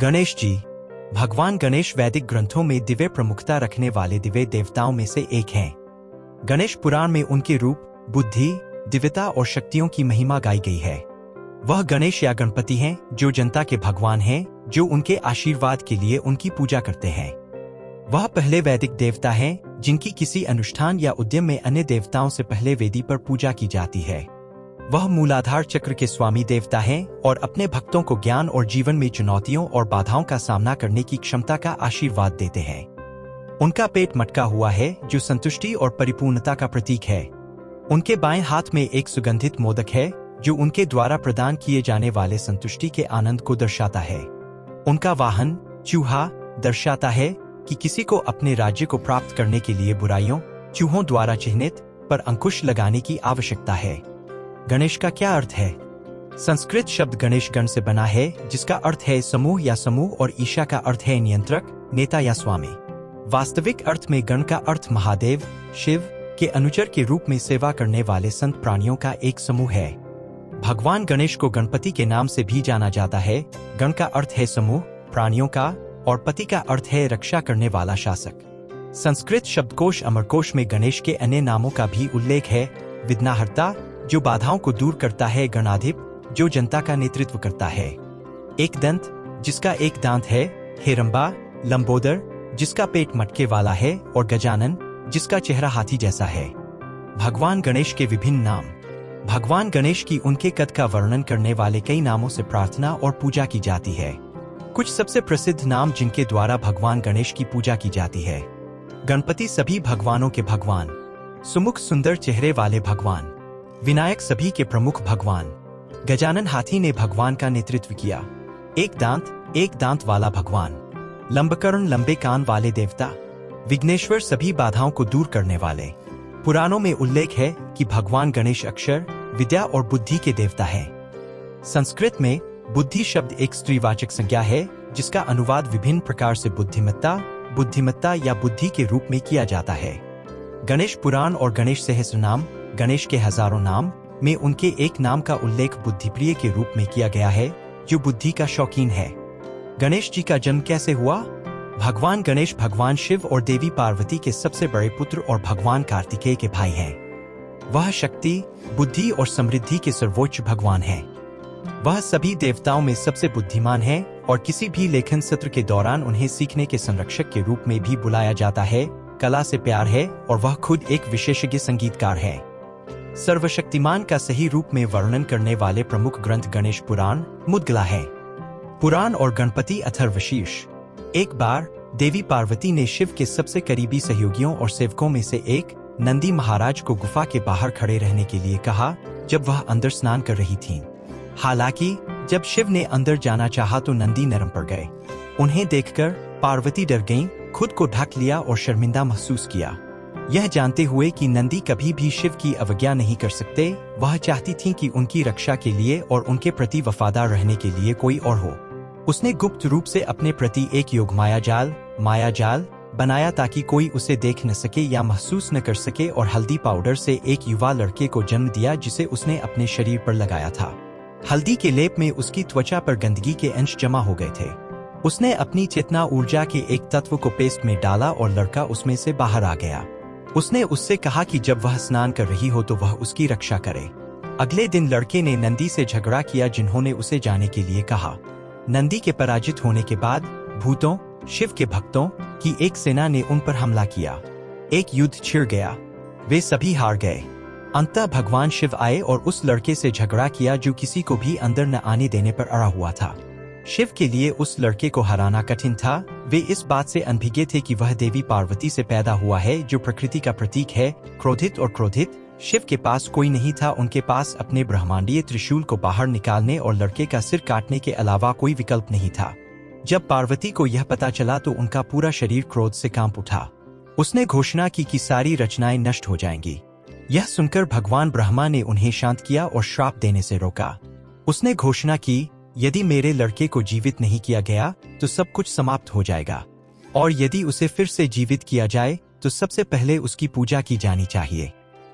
गणेश जी। भगवान गणेश वैदिक ग्रंथों में दिव्य प्रमुखता रखने वाले दिव्य देवताओं में से एक हैं। गणेश पुराण में उनके रूप, बुद्धि, दिव्यता और शक्तियों की महिमा गाई गई है। वह गणेश या गणपति हैं जो जनता के भगवान हैं, जो उनके आशीर्वाद के लिए उनकी पूजा करते हैं। वह पहले वैदिक देवता हैं जिनकी किसी अनुष्ठान या उद्यम में अन्य देवताओं से पहले वेदी पर पूजा की जाती है। वह मूलाधार चक्र के स्वामी देवता हैं और अपने भक्तों को ज्ञान और जीवन में चुनौतियों और बाधाओं का सामना करने की क्षमता का आशीर्वाद देते हैं। उनका पेट मटका हुआ है जो संतुष्टि और परिपूर्णता का प्रतीक है। उनके बाएं हाथ में एक सुगंधित मोदक है जो उनके द्वारा प्रदान किए जाने वाले संतुष्टि के आनंद को दर्शाता है। उनका वाहन चूहा दर्शाता है कि किसी को अपने राज्य को प्राप्त करने के लिए बुराइयों, चूहों द्वारा चिह्नित पर अंकुश लगाने की आवश्यकता है। गणेश का क्या अर्थ है? संस्कृत शब्द गणेश गण से बना है जिसका अर्थ है समूह या समूह और ईशा का अर्थ है नियंत्रक, नेता या स्वामी। वास्तविक अर्थ में गण का अर्थ महादेव, शिव के अनुचर के रूप में सेवा करने वाले संत प्राणियों का एक समूह है। भगवान गणेश को गणपति के नाम से भी जाना जाता है। गण का अर्थ है समूह प्राणियों का और पति का अर्थ है रक्षा करने वाला शासक। संस्कृत शब्दकोश अमरकोश में गणेश के अन्य नामों का भी उल्लेख है। विघ्नहर्ता जो बाधाओं को दूर करता है, गणाधिप जो जनता का नेतृत्व करता है, एक दंत जिसका एक दांत है, हेरंबा लंबोदर जिसका पेट मटके वाला है और गजानन जिसका चेहरा हाथी जैसा है। भगवान गणेश के विभिन्न नाम। भगवान गणेश की उनके कद का वर्णन करने वाले कई नामों से प्रार्थना और पूजा की जाती है। कुछ सबसे प्रसिद्ध नाम जिनके द्वारा भगवान गणेश की पूजा की जाती है। गणपति सभी भगवानों के भगवान, सुमुख सुंदर चेहरे वाले भगवान, विनायक सभी के प्रमुख भगवान, गजानन हाथी ने भगवान का नेतृत्व किया, एक दांत वाला भगवान, लंबकर्ण लंबे कान वाले देवता, विघ्नेश्वर सभी बाधाओं को दूर करने वाले। पुराणों में उल्लेख है कि भगवान गणेश अक्षर, विद्या और बुद्धि के देवता हैं। संस्कृत में बुद्धि शब्द एक स्त्रीवाचक संज्ञा है जिसका अनुवाद विभिन्न प्रकार से बुद्धिमत्ता या बुद्धि के रूप में किया जाता है। गणेश पुराण और गणेश सहस्रनाम, गणेश के हजारों नाम में उनके एक नाम का उल्लेख बुद्धिप्रिय के रूप में किया गया है जो बुद्धि का शौकीन है। गणेश जी का जन्म कैसे हुआ? भगवान गणेश भगवान शिव और देवी पार्वती के सबसे बड़े पुत्र और भगवान कार्तिकेय के भाई हैं। वह शक्ति, बुद्धि और समृद्धि के सर्वोच्च भगवान हैं। वह सभी देवताओं में सबसे बुद्धिमान है और किसी भी लेखन सत्र के दौरान उन्हें सीखने के संरक्षक के रूप में भी बुलाया जाता है। कला से प्यार है और वह खुद एक विशेषज्ञ संगीतकार है। सर्वशक्तिमान का सही रूप में वर्णन करने वाले प्रमुख ग्रंथ गणेश पुराण, मुद्गला है। पुराण और गणपति अथर्वशीर्ष। एक बार देवी पार्वती ने शिव के सबसे करीबी सहयोगियों और सेवकों में से एक नंदी महाराज को गुफा के बाहर खड़े रहने के लिए कहा जब वह अंदर स्नान कर रही थीं। हालांकि जब शिव ने अंदर जाना चाहा तो नंदी नरम पड़ गए। उन्हें देखकर पार्वती डर गईं, खुद को ढक लिया और शर्मिंदा महसूस किया। यह जानते हुए कि नंदी कभी भी शिव की अवज्ञा नहीं कर सकते, वह चाहती थीं कि उनकी रक्षा के लिए और उनके प्रति वफादार रहने के लिए कोई और हो। उसने गुप्त रूप से अपने प्रति एक योग मायाजाल बनाया ताकि कोई उसे देख न सके या महसूस न कर सके और हल्दी पाउडर से एक युवा लड़के को जन्म दिया जिसे उसने अपने शरीर पर लगाया था। हल्दी के लेप में उसकी त्वचा पर गंदगी के अंश जमा हो गए थे। उसने अपनी चेतना ऊर्जा के एक तत्व को पेस्ट में डाला और लड़का उसमें से बाहर आ गया। उसने उससे कहा कि जब वह स्नान कर रही हो तो वह उसकी रक्षा करे। अगले दिन लड़के ने नंदी से झगड़ा किया जिन्होंने उसे जाने के लिए कहा। नंदी के पराजित होने के बाद भूतों, शिव के भक्तों की एक सेना ने उन पर हमला किया। एक युद्ध छिड़ गया। वे सभी हार गए। अंततः भगवान शिव आए और उस लड़के से झगड़ा किया जो किसी को भी अंदर न आने देने पर अड़ा हुआ था। शिव के लिए उस लड़के को हराना कठिन था। वे इस बात से अनभिज्ञ थे कि वह देवी पार्वती से पैदा हुआ है जो प्रकृति का प्रतीक है। क्रोधित शिव के पास कोई नहीं था। उनके पास अपने ब्रह्मांडीय त्रिशूल को बाहर निकालने और लड़के का सिर काटने के अलावा कोई विकल्प नहीं था। जब पार्वती को यह पता चला तो उनका पूरा शरीर क्रोध से कांप उठा। उसने घोषणा की कि सारी रचनाएं नष्ट हो जाएंगी। यह सुनकर भगवान ब्रह्मा ने उन्हें शांत किया और श्राप देने से रोका। उसने घोषणा की, यदि मेरे लड़के को जीवित नहीं किया गया तो सब कुछ समाप्त हो जाएगा, और यदि उसे फिर से जीवित किया जाए तो सबसे पहले उसकी पूजा की जानी चाहिए।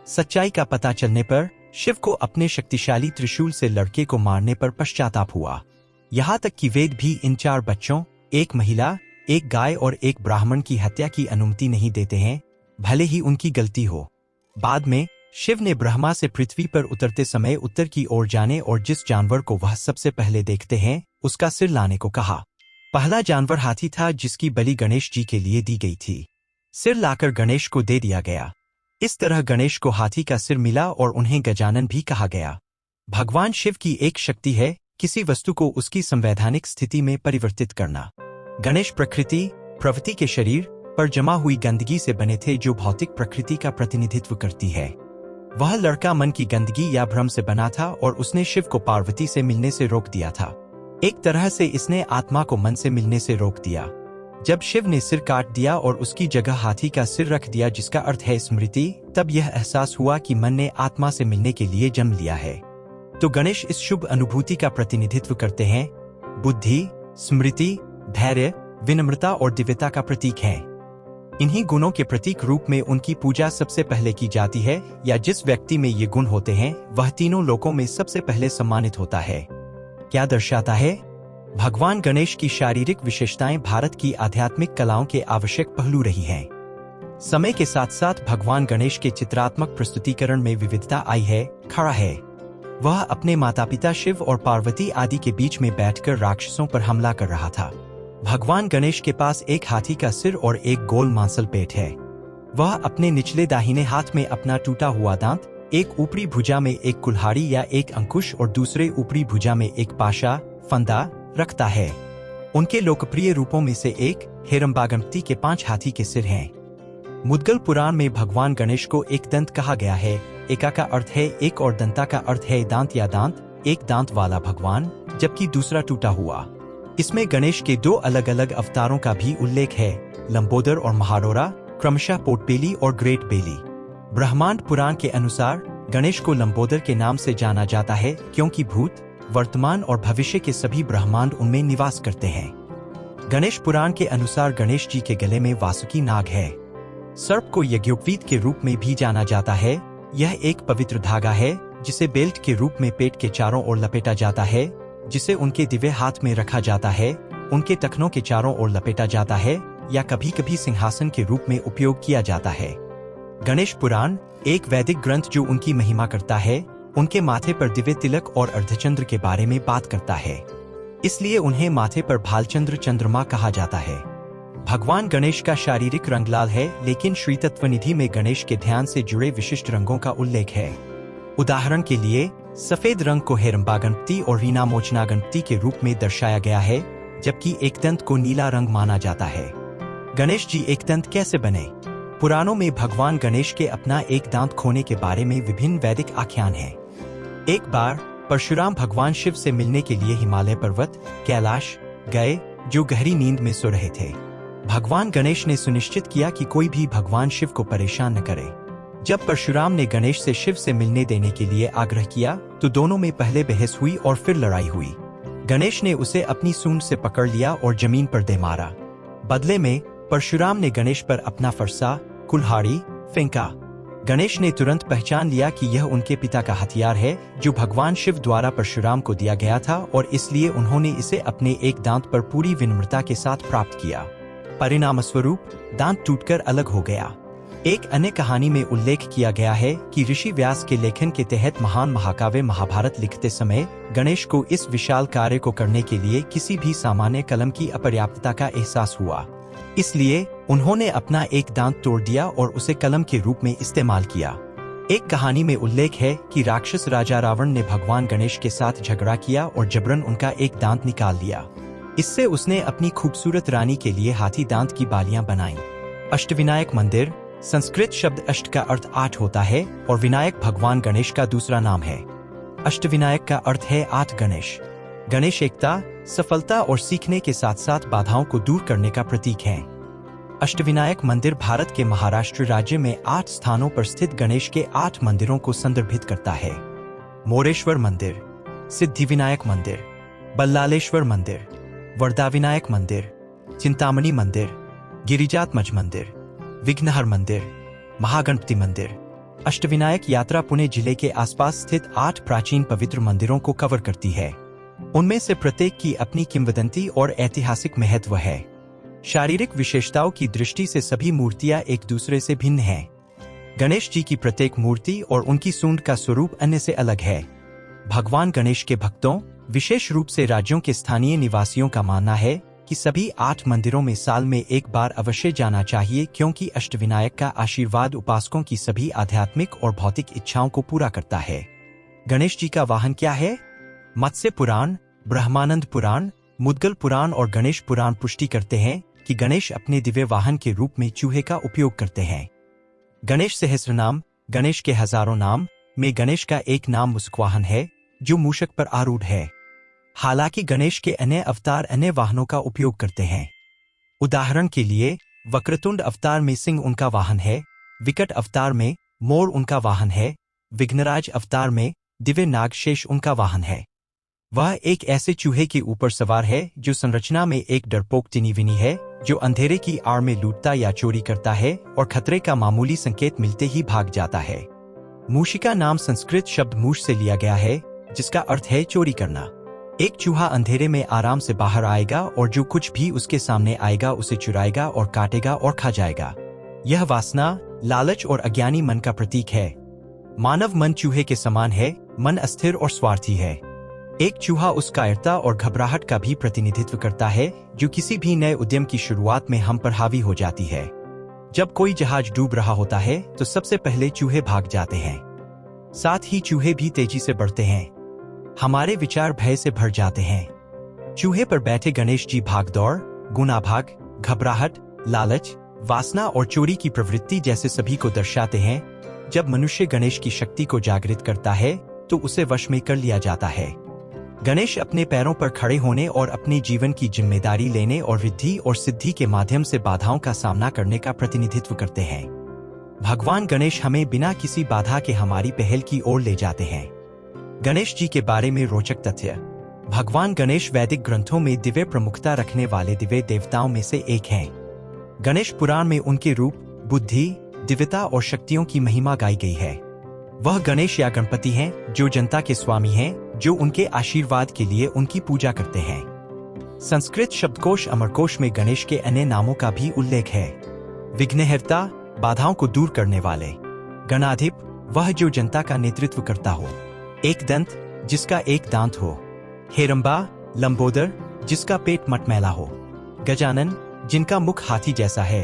सच्चाई का पता चलने पर शिव को अपने शक्तिशाली त्रिशूल से लड़के को मारने पर पश्चाताप हुआ। यहाँ तक कि वेद भी इन 4 बच्चों, एक महिला, एक गाय और एक ब्राह्मण की हत्या की अनुमति नहीं देते हैं, भले ही उनकी गलती हो। बाद में शिव ने ब्रह्मा से पृथ्वी पर उतरते समय उत्तर की ओर जाने और जिस जानवर को वह सबसे पहले देखते हैं उसका सिर लाने को कहा। पहला जानवर हाथी था जिसकी बलि गणेश जी के लिए दी गई थी। सिर लाकर गणेश को दे दिया गया। इस तरह गणेश को हाथी का सिर मिला और उन्हें गजानन भी कहा गया। भगवान शिव की एक शक्ति है किसी वस्तु को उसकी संवैधानिक स्थिति में परिवर्तित करना। गणेश प्रकृति के शरीर पर जमा हुई गंदगी से बने थे जो भौतिक प्रकृति का प्रतिनिधित्व करती है। वह लड़का मन की गंदगी या भ्रम से बना था और उसने शिव को पार्वती से मिलने से रोक दिया था। एक तरह से इसने आत्मा को मन से मिलने से रोक दिया। जब शिव ने सिर काट दिया और उसकी जगह हाथी का सिर रख दिया जिसका अर्थ है स्मृति, तब यह एहसास हुआ कि मन ने आत्मा से मिलने के लिए जन्म लिया है। तो गणेश इस शुभ अनुभूति का प्रतिनिधित्व करते हैं। बुद्धि, स्मृति, धैर्य, विनम्रता और दिव्यता का प्रतीक हैं। इन्हीं गुणों के प्रतीक रूप में उनकी पूजा सबसे पहले की जाती है, या जिस व्यक्ति में ये गुण होते हैं वह तीनों लोकों में सबसे पहले सम्मानित होता है। क्या दर्शाता है? भगवान गणेश की शारीरिक विशेषताएं भारत की आध्यात्मिक कलाओं के आवश्यक पहलू रही हैं। समय के साथ साथ भगवान गणेश के चित्रात्मक प्रस्तुतिकरण में विविधता आई है। खड़ा है वह अपने माता पिता शिव और पार्वती आदि के बीच में बैठकर राक्षसों पर हमला कर रहा था। भगवान गणेश के पास एक हाथी का सिर और एक गोल मांसल पेट है। वह अपने निचले दाहिने हाथ में अपना टूटा हुआ दांत, एक ऊपरी भुजा में एक कुल्हाड़ी या एक अंकुश और दूसरे ऊपरी भुजा में एक पाशा फंदा रखता है। उनके लोकप्रिय रूपों में से एक हेरंबागमती के 5 हाथी के सिर हैं। मुद्गल पुराण में भगवान गणेश को एक दंत कहा गया है। एका का अर्थ है एक और दंता का अर्थ है दांत या दांत, एक दांत वाला भगवान, जबकि दूसरा टूटा हुआ। इसमें गणेश के 2 अलग अलग अवतारों का भी उल्लेख है, लंबोदर और महारोरा, क्रमशः पोटपेली और ग्रेट बेली। ब्रह्मांड पुराण के अनुसार गणेश को लंबोदर के नाम से जाना जाता है क्योंकि भूत, वर्तमान और भविष्य के सभी ब्रह्मांड उनमें निवास करते हैं। गणेश पुराण के अनुसार गणेश जी के गले में वासुकी नाग है। सर्प को यज्ञोपवीत के रूप में भी जाना जाता है। यह एक पवित्र धागा है जिसे बेल्ट के रूप में पेट के चारों ओर लपेटा जाता है, जिसे उनके दिव्य हाथ में रखा जाता है, उनके टखनों के चारों ओर लपेटा जाता है या कभी कभी सिंहासन के रूप में उपयोग किया जाता है। गणेश पुराण एक वैदिक ग्रंथ जो उनकी महिमा करता है, उनके माथे पर दिव्य तिलक और अर्धचंद्र के बारे में बात करता है, इसलिए उन्हें माथे पर भालचंद्र चंद्रमा कहा जाता है। भगवान गणेश का शारीरिक रंग लाल है, लेकिन श्री तत्वनिधि में गणेश के ध्यान से जुड़े विशिष्ट रंगों का उल्लेख है। उदाहरण के लिए सफेद रंग को हेरंबागणपति और रीना मोचना गणपति के रूप में दर्शाया गया है, जबकि एकदंत को नीला रंग माना जाता है। गणेश जी एकदंत कैसे बने? पुराणों में भगवान गणेश के अपना एक दांत खोने के बारे में विभिन्न वैदिक आख्यान हैं। एक बार परशुराम भगवान शिव से मिलने के लिए हिमालय पर्वत कैलाश गए, जो गहरी नींद में सो रहे थे। भगवान गणेश ने सुनिश्चित किया कि कोई भी भगवान शिव को परेशान न करे। जब परशुराम ने गणेश से शिव से मिलने देने के लिए आग्रह किया तो दोनों में पहले बहस हुई और फिर लड़ाई हुई। गणेश ने उसे अपनी सूंड से पकड़ लिया और जमीन पर दे मारा। बदले में परशुराम ने गणेश पर अपना फरसा कुल्हाड़ी फेंका। गणेश ने तुरंत पहचान लिया कि यह उनके पिता का हथियार है जो भगवान शिव द्वारा परशुराम को दिया गया था, और इसलिए उन्होंने इसे अपने एक दांत पर पूरी विनम्रता के साथ प्राप्त किया। परिणामस्वरूप दांत टूटकर अलग हो गया। एक अन्य कहानी में उल्लेख किया गया है कि ऋषि व्यास के लेखन के तहत महान महाकाव्य महाभारत लिखते समय गणेश को इस विशाल कार्य को करने के लिए किसी भी सामान्य कलम की अपर्याप्तता का एहसास हुआ, इसलिए उन्होंने अपना एक दांत तोड़ दिया और उसे कलम के रूप में इस्तेमाल किया। एक कहानी में उल्लेख है कि राक्षस राजा रावण ने भगवान गणेश के साथ झगड़ा किया और जबरन उनका एक दांत निकाल लिया। इससे उसने अपनी खूबसूरत रानी के लिए हाथी दांत की बालियां बनाईं। अष्टविनायक मंदिर संस्कृत शब्द अष्ट का अर्थ 8 होता है और विनायक भगवान गणेश का दूसरा नाम है। अष्टविनायक का अर्थ है 8 गणेश। गणेश एकता, सफलता और सीखने के साथ साथ बाधाओं को दूर करने का प्रतीक है। अष्टविनायक मंदिर भारत के महाराष्ट्र राज्य में 8 स्थानों पर स्थित गणेश के 8 मंदिरों को संदर्भित करता है। मोरेश्वर मंदिर, सिद्धिविनायक मंदिर, बल्लालेश्वर मंदिर, वरदाविनायक मंदिर, चिंतामणि मंदिर, गिरिजात्मज मंदिर, विघ्नहर मंदिर, महागणपति मंदिर। अष्टविनायक यात्रा पुणे जिले के आसपास स्थित 8 प्राचीन पवित्र मंदिरों को कवर करती है। उनमें से प्रत्येक की अपनी किंवदंती और ऐतिहासिक महत्व है। शारीरिक विशेषताओं की दृष्टि से सभी मूर्तियां एक दूसरे से भिन्न हैं। गणेश जी की प्रत्येक मूर्ति और उनकी सूंड का स्वरूप अन्य से अलग है। भगवान गणेश के भक्तों, विशेष रूप से राज्यों के स्थानीय निवासियों का मानना है कि सभी 8 मंदिरों में साल में एक बार अवश्य जाना चाहिए, क्योंकि अष्टविनायक का आशीर्वाद उपासकों की सभी आध्यात्मिक और भौतिक इच्छाओं को पूरा करता है। गणेश जी का वाहन क्या है? मत्स्य पुराण, ब्रह्मानंद पुराण, मुद्गल पुराण और गणेश पुराण पुष्टि करते हैं कि गणेश अपने दिव्य वाहन के रूप में चूहे का उपयोग करते हैं। गणेश सहस्रनाम, गणेश के हजारों नाम में गणेश का एक नाम मुस्कवाहन है, जो मूषक पर आरूढ़ है। हालांकि गणेश के अन्य अवतार अन्य वाहनों का उपयोग करते हैं। उदाहरण के लिए वक्रतुंड अवतार में सिंह उनका वाहन है, विकट अवतार में मोर उनका वाहन है, विघ्नराज अवतार में दिव्य नागशेष उनका वाहन है। वह एक ऐसे चूहे के ऊपर सवार है जो संरचना में एक डरपोक टिनीविनी है, जो अंधेरे की आड़ में लूटता या चोरी करता है और खतरे का मामूली संकेत मिलते ही भाग जाता है। मूषिका नाम संस्कृत शब्द मूष से लिया गया है, जिसका अर्थ है चोरी करना। एक चूहा अंधेरे में आराम से बाहर आएगा और जो कुछ भी उसके सामने आएगा उसे चुराएगा और काटेगा और खा जाएगा। यह वासना, लालच और अज्ञानी मन का प्रतीक है। मानव मन चूहे के समान है, मन अस्थिर और स्वार्थी है। एक चूहा उस कायरता और घबराहट का भी प्रतिनिधित्व करता है जो किसी भी नए उद्यम की शुरुआत में हम पर हावी हो जाती है। जब कोई जहाज डूब रहा होता है तो सबसे पहले चूहे भाग जाते हैं। साथ ही चूहे भी तेजी से बढ़ते हैं। हमारे विचार भय से भर जाते हैं। चूहे पर बैठे गणेश जी भागदौड़, गुनाभाग, घबराहट, लालच, वासना और चोरी की प्रवृत्ति जैसे सभी को दर्शाते हैं। जब मनुष्य गणेश की शक्ति को जागृत करता है तो उसे वश में कर लिया जाता है। गणेश अपने पैरों पर खड़े होने और अपने जीवन की जिम्मेदारी लेने और रिद्धि और सिद्धि के माध्यम से बाधाओं का सामना करने का प्रतिनिधित्व करते हैं। भगवान गणेश हमें बिना किसी बाधा के हमारी पहल की ओर ले जाते हैं। गणेश जी के बारे में रोचक तथ्य। भगवान गणेश वैदिक ग्रंथों में दिव्य प्रमुखता रखने वाले दिव्य देवताओं में से एक हैं। गणेश पुराण में उनके रूप, बुद्धि, दिव्यता और शक्तियों की महिमा गाई गई है। वह गणेश या गणपति हैं जो जनता के स्वामी हैं, जो उनके आशीर्वाद के लिए उनकी पूजा करते हैं। संस्कृत शब्दकोश अमरकोश में गणेश के अन्य नामों का भी उल्लेख है। विघ्नहर्ता, बाधाओं को दूर करने वाले। गणाधिप, वह जो जनता का नेतृत्व करता हो। एक दंत, जिसका एक दांत हो। हेरंबा, लंबोदर, जिसका पेट मटमैला हो। गजानन, जिनका मुख हाथी जैसा है।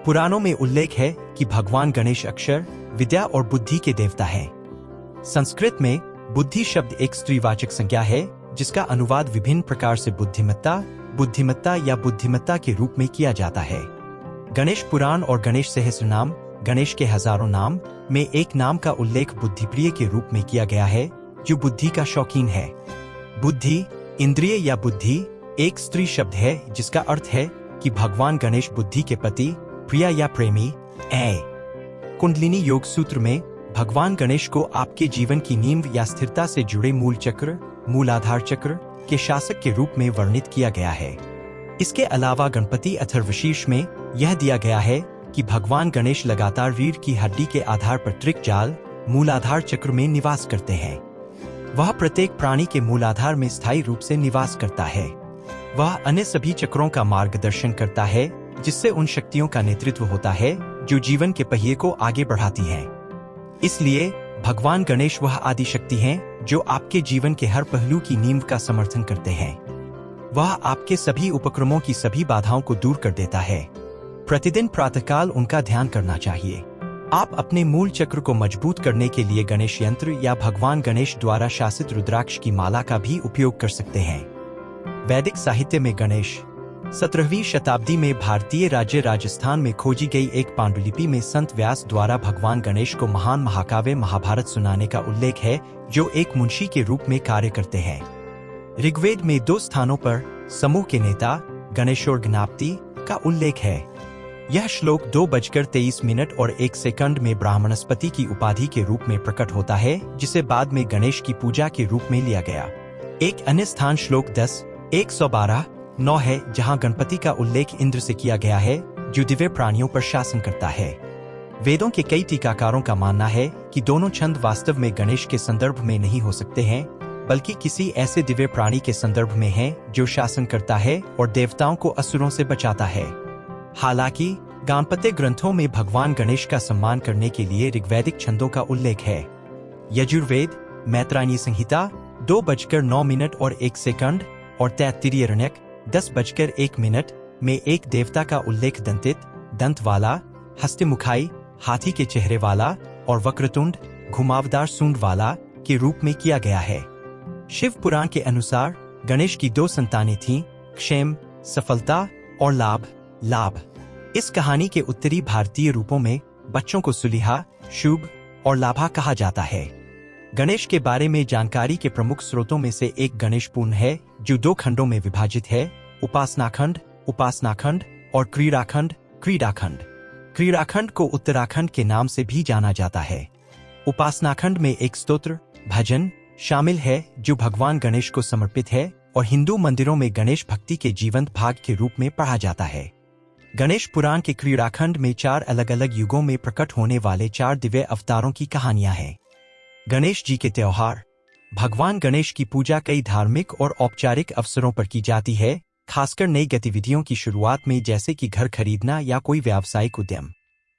पुराणों में उल्लेख है कि भगवान गणेश अक्षर, विद्या और बुद्धि के देवता हैं। संस्कृत में बुद्धि शब्द एक स्त्रीवाचक संज्ञा है, जिसका अनुवाद विभिन्न प्रकार से बुद्धिमत्ता, बुद्धिमत्ता या बुद्धिमत्ता के रूप में किया जाता है। गणेश पुराण और गणेश सहस्रनाम, गणेश के हजारों नाम में एक नाम का उल्लेख बुद्धिप्रिय के रूप में किया गया है, जो बुद्धि का शौकीन है। बुद्धि, इंद्रिय या बुद्धि एक स्त्री शब्द है जिसका अर्थ है कि भगवान गणेश बुद्धि के पति, प्रिया या प्रेमी है। कुंडलिनी योग सूत्र में भगवान गणेश को आपके जीवन की नींव या स्थिरता से जुड़े मूल चक्र, मूलाधार चक्र के शासक के रूप में वर्णित किया गया है। इसके अलावा गणपति अथर्वशीर्ष में यह दिया गया है कि भगवान गणेश लगातार रीढ़ की हड्डी के आधार पर त्रिक जाल, मूलाधार चक्र में निवास करते हैं। वह प्रत्येक प्राणी के मूलाधार में स्थायी रूप से निवास करता है। वह अन्य सभी चक्रों का मार्गदर्शन करता है, जिससे उन शक्तियों का नेतृत्व होता है जो जीवन के पहिए को आगे बढ़ाती हैं। इसलिए भगवान गणेश वह आदि शक्ति हैं जो आपके जीवन के हर पहलू की नींव का समर्थन करते हैं। वह आपके सभी उपक्रमों की सभी बाधाओं को दूर कर देता है। प्रतिदिन प्रातःकाल उनका ध्यान करना चाहिए। आप अपने मूल चक्र को मजबूत करने के लिए गणेश यंत्र या भगवान गणेश द्वारा शासित रुद्राक्ष की माला का भी उपयोग कर सकते हैं। वैदिक साहित्य में गणेश 17वीं शताब्दी में भारतीय राज्य राजस्थान में खोजी गई एक पांडुलिपि में संत व्यास द्वारा भगवान गणेश को महान महाकाव्य महाभारत सुनाने का उल्लेख है, जो एक मुंशी के रूप में कार्य करते हैं। ऋग्वेद में 2 स्थानों पर समूह के नेता गणेशोर ज्ञाप्ति का उल्लेख है। यह श्लोक 2:23 और 1 सेकंड में ब्राह्मणस्पति की उपाधि के रूप में प्रकट होता है, जिसे बाद में गणेश की पूजा के रूप में लिया गया। एक अन्य स्थान श्लोक 10:112-9 है, जहां गणपति का उल्लेख इंद्र से किया गया है, जो दिव्य प्राणियों पर शासन करता है। वेदों के कई टीकाकारों का मानना है कि दोनों छंद वास्तव में गणेश के संदर्भ में नहीं हो सकते हैं, बल्कि किसी ऐसे दिव्य प्राणी के संदर्भ में है जो शासन करता है और देवताओं को असुरों से बचाता है। हालांकि गाणपत्य ग्रंथों में भगवान गणेश का सम्मान करने के लिए ऋग्वैदिक छंदों का उल्लेख है। यजुर्वेद, मैत्रायणी संहिता 2:09 और तैत्तिरीय आरण्यक 10:01 में एक देवता का उल्लेख दंतित, दंत वाला, हस्तिमुखाई, हाथी के चेहरे वाला और वक्रतुंड, घुमावदार सूंड वाला के रूप में किया गया है। शिव पुराण के अनुसार गणेश की 2 संतानें थीं, क्षेम, सफलता और लाभ। इस कहानी के उत्तरी भारतीय रूपों में बच्चों को सुलिहा, शुभ और लाभा कहा जाता है। गणेश के बारे में जानकारी के प्रमुख स्रोतों में से एक गणेश पुराण है, जो 2 खंडों में विभाजित है, उपासनाखंड और क्रीड़ाखंड। क्रीड़ाखंड को उत्तराखंड के नाम से भी जाना जाता है। उपासनाखंड में एक स्तोत्र, भजन शामिल है जो भगवान गणेश को समर्पित है और हिंदू मंदिरों में गणेश भक्ति के जीवंत भाग के रूप में पढ़ा जाता है। गणेश पुराण के क्रीड़ाखंड में 4 अलग-अलग युगों में प्रकट होने वाले 4 दिव्य अवतारों की कहानियां हैं। गणेश जी के त्योहार। भगवान गणेश की पूजा कई धार्मिक और औपचारिक अवसरों पर की जाती है, खासकर नई गतिविधियों की शुरुआत में, जैसे कि घर खरीदना या कोई व्यावसायिक उद्यम।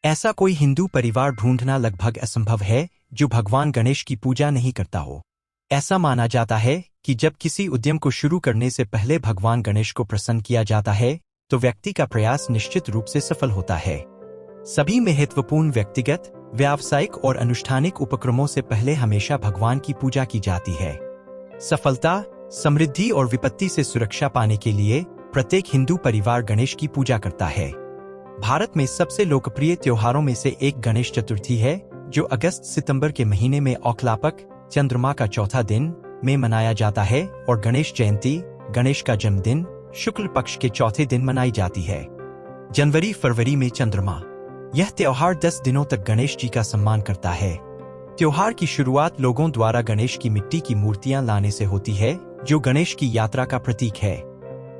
ऐसा कोई हिंदू परिवार ढूंढना लगभग असंभव है जो भगवान गणेश की पूजा नहीं करता हो। ऐसा माना जाता है कि जब किसी उद्यम को शुरू करने से पहले भगवान गणेश को प्रसन्न किया जाता है तो व्यक्ति का प्रयास निश्चित रूप से सफल होता है। सभी महत्वपूर्ण व्यक्तिगत, व्यावसायिक और अनुष्ठानिक उपक्रमों से पहले हमेशा भगवान की पूजा की जाती है। सफलता, समृद्धि और विपत्ति से सुरक्षा पाने के लिए प्रत्येक हिंदू परिवार गणेश की पूजा करता है। भारत में सबसे लोकप्रिय त्योहारों में से एक गणेश चतुर्थी है, जो अगस्त-सितंबर के महीने में औक्लापक चंद्रमा का चौथा दिन में मनाया जाता है, और गणेश जयंती, गणेश का जन्मदिन, शुक्ल पक्ष के चौथे दिन मनाई जाती है। जनवरी-फरवरी में चंद्रमा। यह त्योहार 10 दिनों तक गणेश जी का सम्मान करता है। त्योहार की शुरुआत लोगों द्वारा गणेश की मिट्टी की मूर्तियां लाने से होती है, जो गणेश की यात्रा का प्रतीक है।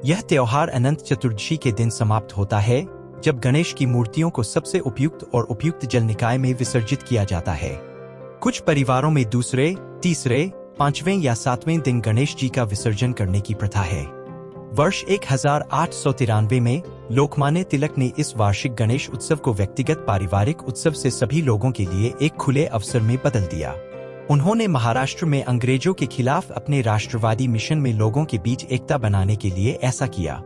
यह त्योहार अनंत चतुर्दशी के दिन समाप्त होता है, जब गणेश की मूर्तियों को सबसे उपयुक्त जल निकाय में विसर्जित किया जाता है। कुछ परिवारों में दूसरे, तीसरे, 5वें या 7वें दिन गणेश जी का विसर्जन करने की प्रथा है। वर्ष 1893 में लोकमान्य तिलक ने इस वार्षिक गणेश उत्सव को व्यक्तिगत पारिवारिक उत्सव से सभी लोगों के लिए एक खुले अवसर में बदल दिया। उन्होंने महाराष्ट्र में अंग्रेजों के खिलाफ अपने राष्ट्रवादी मिशन में लोगों के बीच एकता बनाने के लिए ऐसा किया।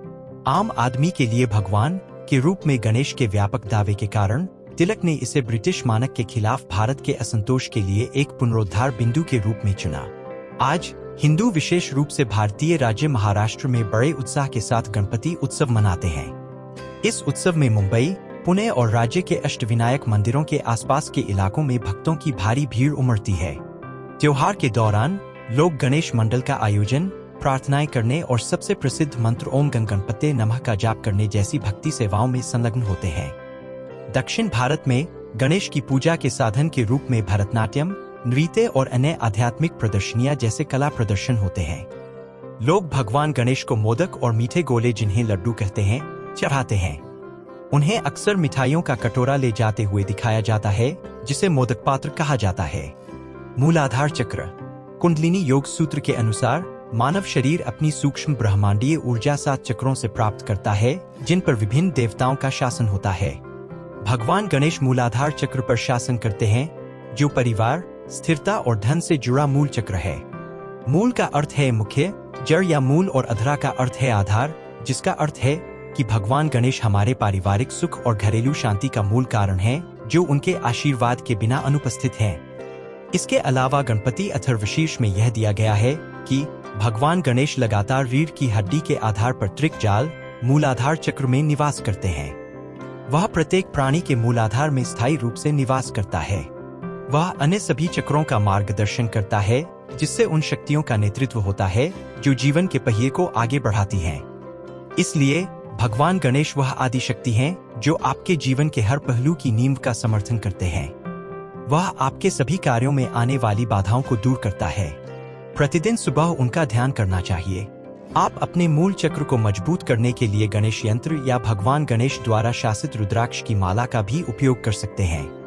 आम आदमी के लिए भगवान के रूप में गणेश के व्यापक दावे के कारण तिलक ने इसे ब्रिटिश मानक के खिलाफ भारत के असंतोष के लिए एक पुनरुद्धार बिंदु के रूप में चुना। आज हिंदू विशेष रूप से भारतीय राज्य महाराष्ट्र में बड़े उत्साह के साथ गणपति उत्सव मनाते हैं। इस उत्सव में मुंबई, पुणे और राज्य के अष्टविनायक मंदिरों के आसपास के इलाकों में भक्तों की भारी भीड़ उमड़ती है। त्योहार के दौरान लोग गणेश मंडल का आयोजन, प्रार्थनाएं करने और सबसे प्रसिद्ध मंत्र ओम गं गणपते नमः का जाप करने जैसी भक्ति सेवाओं में संलग्न होते हैं। दक्षिण भारत में गणेश की पूजा के साधन के रूप में भरतनाट्यम, नृत्य और अन्य आध्यात्मिक प्रदर्शनियां जैसे कला प्रदर्शन होते हैं। लोग भगवान गणेश को मोदक और मीठे गोले, जिन्हें लड्डू कहते हैं, चढ़ाते हैं। उन्हें अक्सर मिठाइयों का कटोरा ले जाते हुए दिखाया जाता है, जिसे मोदक पात्र कहा जाता है। मूलाधार चक्र। कुंडलिनी योग सूत्र के अनुसार मानव शरीर अपनी सूक्ष्म ब्रह्मांडीय ऊर्जा 7 चक्रों से प्राप्त करता है, जिन पर विभिन्न देवताओं का शासन होता है। भगवान गणेश मूलाधार चक्र पर शासन करते हैं, जो परिवार, स्थिरता और धन से जुड़ा मूल चक्र है। मूल का अर्थ है मुख्य, जड़ या मूल, और अधरा का अर्थ है आधार, जिसका अर्थ है कि भगवान गणेश हमारे पारिवारिक सुख और घरेलू शांति का मूल कारण है, जो उनके आशीर्वाद के बिना अनुपस्थित हैं। इसके अलावा गणपति अथर्वशीर्ष में यह दिया गया है कि भगवान गणेश लगातार रीढ़ की हड्डी के आधार पर त्रिक जाल, मूलाधार चक्र में निवास करते हैं। वह प्रत्येक प्राणी के मूलाधार में स्थायी रूप से निवास करता है। वह अन्य सभी चक्रों का मार्गदर्शन करता है, जिससे उन शक्तियों का नेतृत्व होता है जो जीवन के पहिए को आगे बढ़ाती हैं। इसलिए भगवान गणेश वह आदि शक्ति हैं जो आपके जीवन के हर पहलू की नींव का समर्थन करते हैं। वह आपके सभी कार्यों में आने वाली बाधाओं को दूर करता है। प्रतिदिन सुबह उनका ध्यान करना चाहिए। आप अपने मूल चक्र को मजबूत करने के लिए गणेश यंत्र या भगवान गणेश द्वारा शासित रुद्राक्ष की माला का भी उपयोग कर सकते हैं।